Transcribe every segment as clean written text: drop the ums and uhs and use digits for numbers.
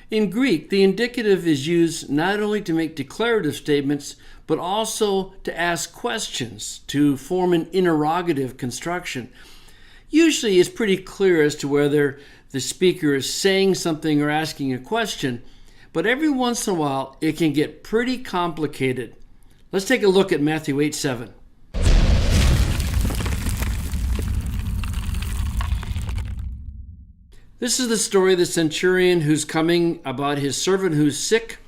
In Greek, the indicative is used not only to make declarative statements, but also to ask questions, to form an interrogative construction. Usually it's pretty clear as to whether the speaker is saying something or asking a question, but every once in a while it can get pretty complicated. Let's take a look at Matthew 8:7. This is the story of the centurion who's coming about his servant who's sick.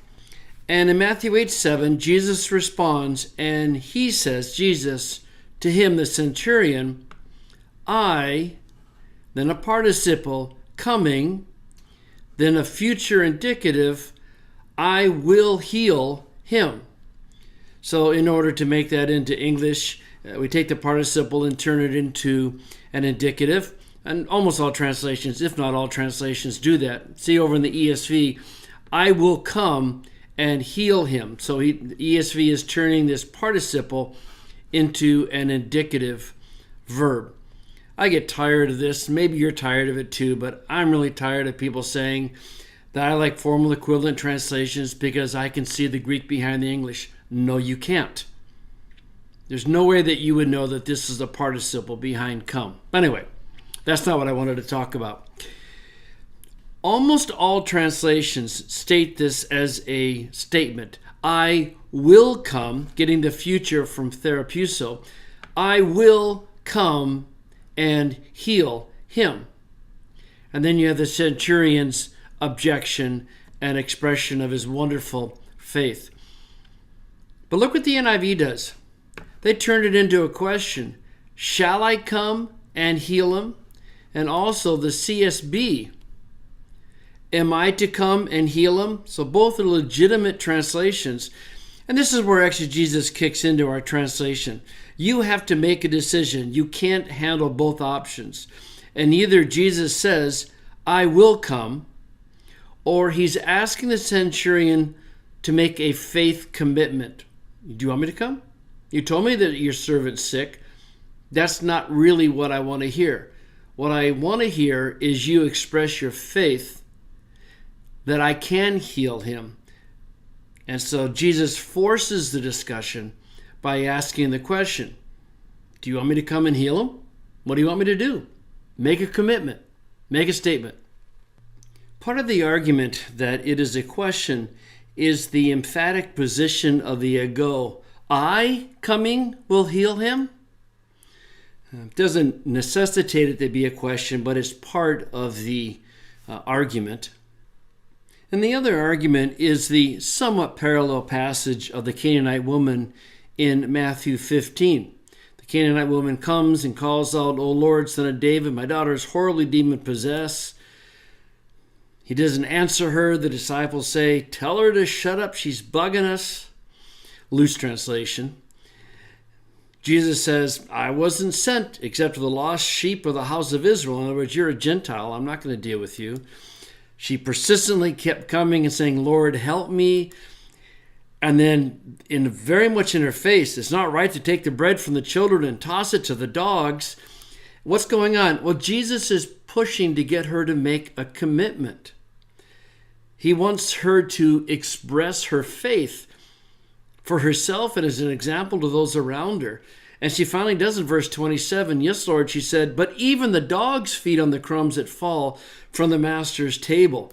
And in Matthew 8:7, Jesus responds, and he says, Jesus, to him, the centurion, I, then a participle, coming, then a future indicative, I will heal him. So in order to make that into English, we take the participle and turn it into an indicative. And almost all translations, if not all translations, do that. See over in the ESV, I will come and heal him. So the ESV is turning this participle into an indicative verb. I get tired of this. Maybe you're tired of it too, but I'm really tired of people saying that I like formal equivalent translations because I can see the Greek behind the English. No, you can't. There's no way that you would know that this is a participle behind come. Anyway, that's not what I wanted to talk about. Almost all translations state this as a statement. I will come, getting the future from therapuso. I will come and heal him. And then you have the centurion's objection and expression of his wonderful faith. But look what the NIV does. They turned it into a question. Shall I come and heal him? And also the CSB, am I to come and heal him? So both are legitimate translations. And this is where actually Jesus kicks into our translation. You have to make a decision. You can't handle both options. And either Jesus says, I will come, or he's asking the centurion to make a faith commitment. Do you want me to come? You told me that your servant's sick. That's not really what I want to hear. What I want to hear is you express your faith that I can heal him. And so Jesus forces the discussion by asking the question, do you want me to come and heal him? What do you want me to do? Make a commitment. Make a statement. Part of the argument that it is a question is the emphatic position of the ego. I coming will heal him? It doesn't necessitate it to be a question, but it's part of the argument. And the other argument is the somewhat parallel passage of the Canaanite woman in Matthew 15. The Canaanite woman comes and calls out, O Lord, Son of David, my daughter is horribly demon-possessed. He doesn't answer her. The disciples say, tell her to shut up, she's bugging us. Loose translation. Jesus says, I wasn't sent except to the lost sheep of the house of Israel. In other words, you're a Gentile. I'm not going to deal with you. She persistently kept coming and saying, Lord, help me. And then very much in her face, it's not right to take the bread from the children and toss it to the dogs. What's going on? Well, Jesus is pushing to get her to make a commitment. He wants her to express her faith for herself and as an example to those around her. And she finally does in verse 27. Yes, Lord, she said, but even the dogs feed on the crumbs that fall from the master's table.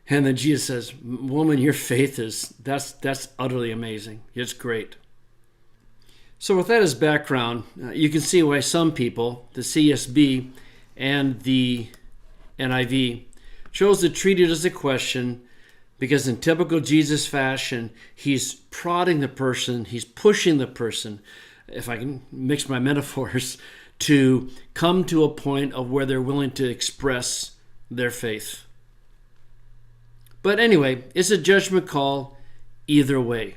And then Jesus says, woman, your faith that's utterly amazing. It's great. So with that as background, you can see why some people, the CSB and the NIV, chose to treat it as a question, because in typical Jesus fashion, he's prodding the person, he's pushing the person, if I can mix my metaphors, to come to a point of where they're willing to express their faith. But anyway, it's a judgment call either way.